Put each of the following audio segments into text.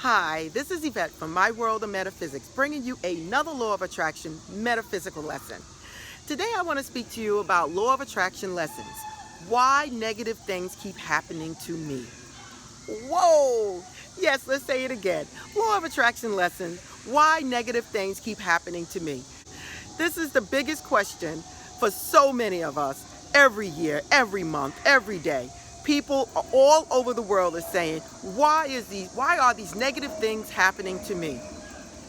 Hi, this is Yvette from My World of Metaphysics, bringing you another Law of Attraction metaphysical lesson. Today I want to speak to you about Law of Attraction lessons. Why negative things keep happening to me. Whoa! Yes, let's say it again. Law of Attraction lesson. Why negative things keep happening to me. This is the biggest question for so many of us every year, every month, every day. People all over the world are saying, why are these negative things happening to me?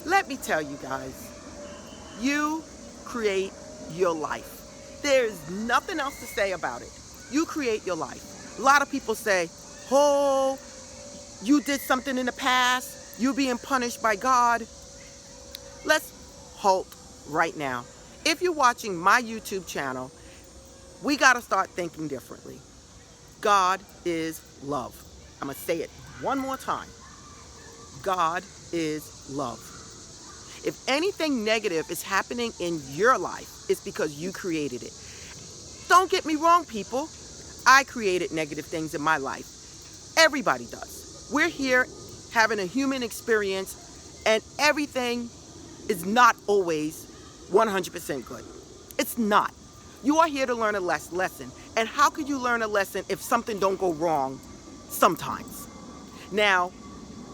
Let me tell you guys, you create your life. There's nothing else to say about it. You create your life. A lot of people say, oh, you did something in the past, you're being punished by God. Let's halt right now. If you're watching my YouTube channel, we got to start thinking differently. God is love. I'm going to say it one more time. God is love. If anything negative is happening in your life, it's because you created it. Don't get me wrong, people. I created negative things in my life. Everybody does. We're here having a human experience, and everything is not always 100% good. It's not. You are here to learn a lesson. And how could you learn a lesson if something don't go wrong sometimes? Now,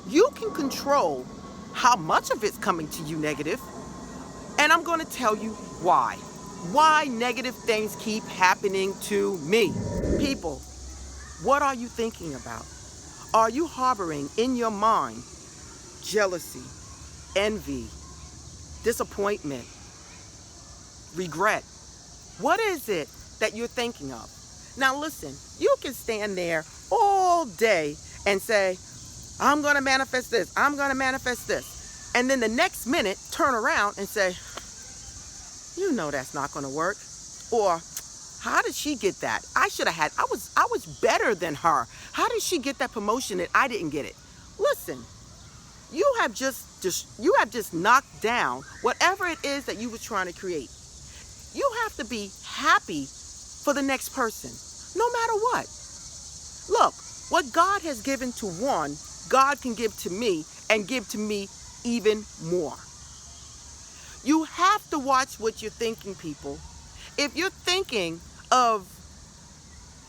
you can control how much of it's coming to you negative. And I'm going to tell you why. Why negative things keep happening to me. People, what are you thinking about? Are you harboring in your mind jealousy, envy, disappointment, regret? What is it that you're thinking of? Now listen, you can stand there all day and say, I'm going to manifest this, I'm going to manifest this. And then the next minute, turn around and say, you know that's not going to work. Or, how did she get that? I was better than her. How did she get that promotion and I didn't get it? Listen, you have just knocked down whatever it is that you were trying to create. You have to be happy for the next person, no matter what. Look, what God has given to one, God can give to me and give to me even more. You have to watch what you're thinking, people. If you're thinking of,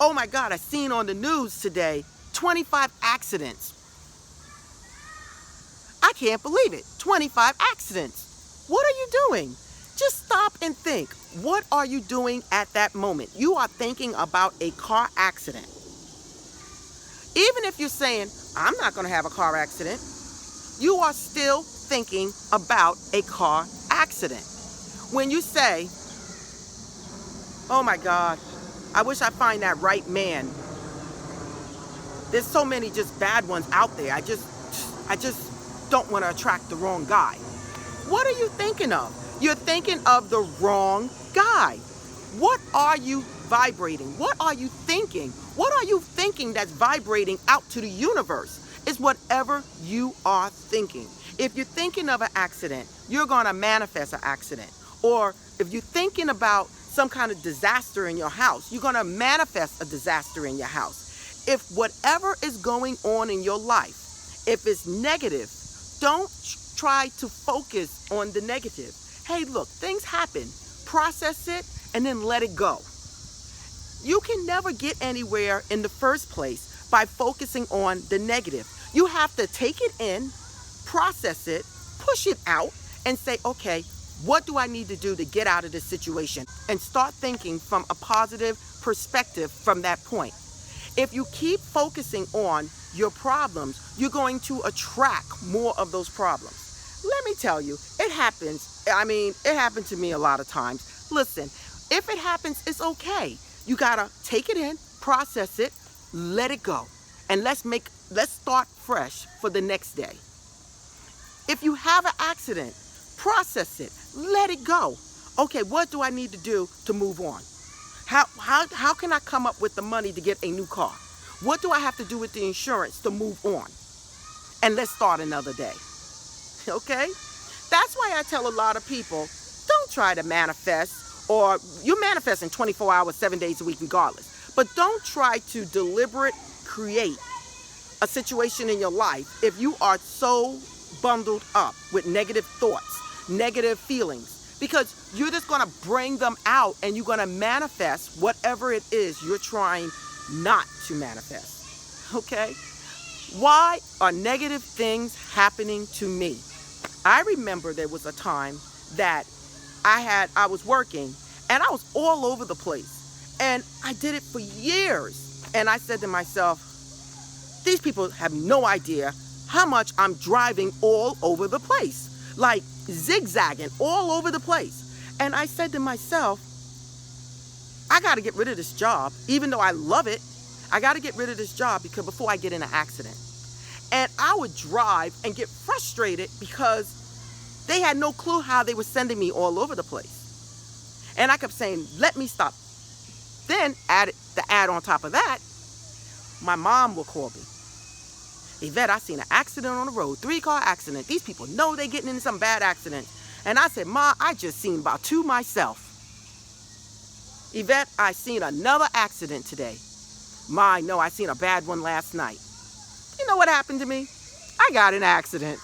oh my God, I seen on the news today, 25 accidents. I can't believe it, 25 accidents. What are you doing? Just stop and think. What are you doing at that moment? You are thinking about a car accident. Even if you're saying, I'm not going to have a car accident, you are still thinking about a car accident. When you say, oh my God, I wish I find that right man. There's so many just bad ones out there. I just don't want to attract the wrong guy. What are you thinking of? You're thinking of the wrong guy. What are you vibrating? What are you thinking? What are you thinking that's vibrating out to the universe? It's whatever you are thinking. If you're thinking of an accident, you're going to manifest an accident. Or if you're thinking about some kind of disaster in your house, you're going to manifest a disaster in your house. If whatever is going on in your life, if it's negative, don't try to focus on the negative. Hey, look, things happen. Process it and then let it go. You can never get anywhere in the first place by focusing on the negative. You have to take it in, process it, push it out, and say, okay, what do I need to do to get out of this situation? And start thinking from a positive perspective from that point. If you keep focusing on your problems, you're going to attract more of those problems. Let me tell you, it happens. It happened to me a lot of times. Listen, if it happens, it's okay. You gotta take it in, process it, let it go. And let's start fresh for the next day. If you have an accident, process it, let it go. Okay, what do I need to do to move on? How can I come up with the money to get a new car? What do I have to do with the insurance to move on? And let's start another day. Okay? That's why I tell a lot of people, don't try to manifest, or you manifest in 24 hours, 7 days a week regardless. But don't try to deliberate create a situation in your life, if you are so bundled up with negative thoughts, negative feelings, because you're just going to bring them out and you're going to manifest whatever it is you're trying not to manifest. Okay? Why are negative things happening to me? I remember there was a time that I was working and I was all over the place, and I did it for years. And I said to myself, these people have no idea how much I'm driving all over the place, like zigzagging all over the place. And I said to myself, I got to get rid of this job. Even though I love it, I got to get rid of this job because before I get in an accident. And I would drive and get frustrated because they had no clue how they were sending me all over the place. And I kept saying, let me stop. Then the add on top of that, my mom will call me. Yvette, I seen an accident on the road, 3-car accident. These people know they getting into some bad accident. And I said, Ma, I just seen about 2 myself. Yvette, I seen another accident today. Ma, I know I seen a bad one last night. You know what happened to me? I got in an accident.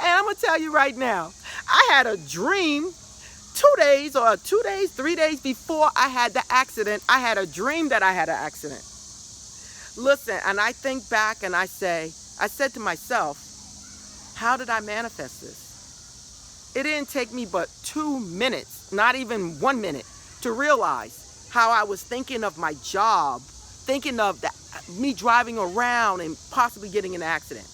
And I'm going to tell you right now, I had a dream 3 days before I had the accident. I had a dream that I had an accident. Listen, and I think back and I said to myself, how did I manifest this? It didn't take me but 2 minutes, not even 1 minute, to realize how I was thinking of my job, thinking of me driving around and possibly getting in an accident.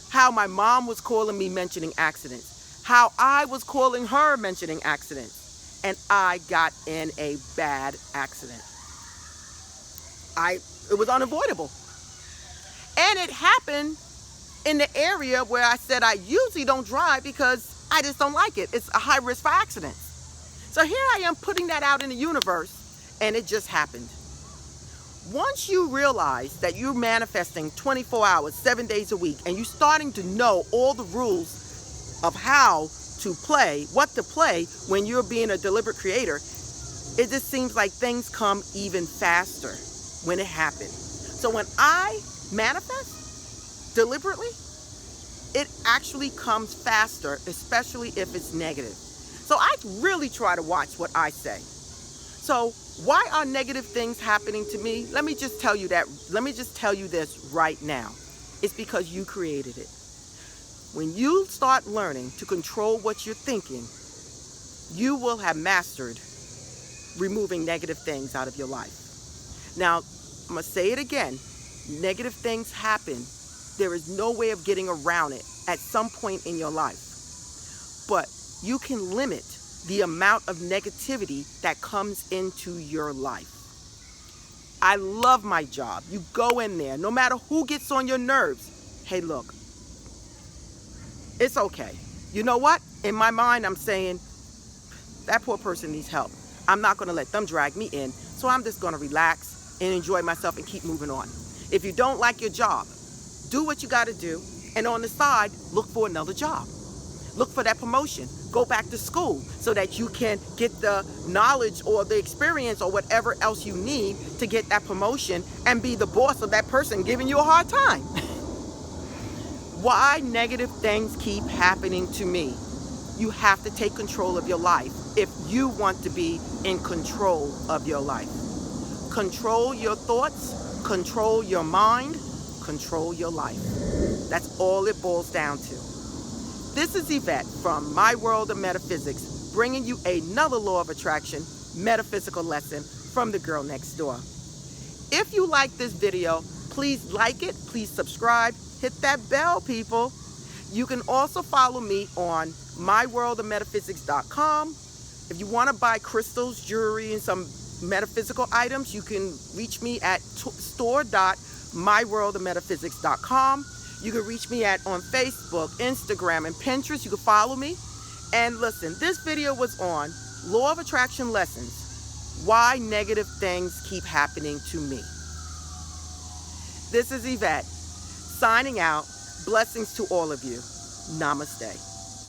How my mom was calling me mentioning accidents. How I was calling her mentioning accidents. And I got in a bad accident. It was unavoidable. And it happened in the area where I said I usually don't drive because I just don't like it. It's a high risk for accidents. So here I am putting that out in the universe, and it just happened. Once you realize that you're manifesting 24 hours, 7 days a week, and you're starting to know all the rules of how to play, what to play when you're being a deliberate creator, it just seems like things come even faster when it happens. So when I manifest deliberately, it actually comes faster, especially if it's negative. So I really try to watch what I say. So why are negative things happening to me? Let me just tell you that. Let me just tell you this right now. It's because you created it. When you start learning to control what you're thinking, you will have mastered removing negative things out of your life. Now, I'm going to say it again. Negative things happen. There is no way of getting around it at some point in your life. But you can limit the amount of negativity that comes into your life. I love my job. You go in there, no matter who gets on your nerves. Hey, look, it's okay. You know what? In my mind, I'm saying, that poor person needs help. I'm not going to let them drag me in. So I'm just going to relax and enjoy myself and keep moving on. If you don't like your job, do what you got to do. And on the side, look for another job. Look for that promotion. Go back to school so that you can get the knowledge or the experience or whatever else you need to get that promotion and be the boss of that person giving you a hard time. Why negative things keep happening to me? You have to take control of your life if you want to be in control of your life. Control your thoughts, control your mind, control your life. That's all it boils down to. This is Yvette from My World of Metaphysics, bringing you another law of attraction metaphysical lesson from the girl next door. If you like this video, please like it, please subscribe, hit that bell, people. You can also follow me on myworldofmetaphysics.com. If you want to buy crystals, jewelry, and some metaphysical items, you can reach me at store.myworldofmetaphysics.com. You can reach me on Facebook, Instagram, and Pinterest. You can follow me. And listen, this video was on Law of Attraction Lessons, why negative things keep happening to me. This is Yvette, signing out. Blessings to all of you. Namaste.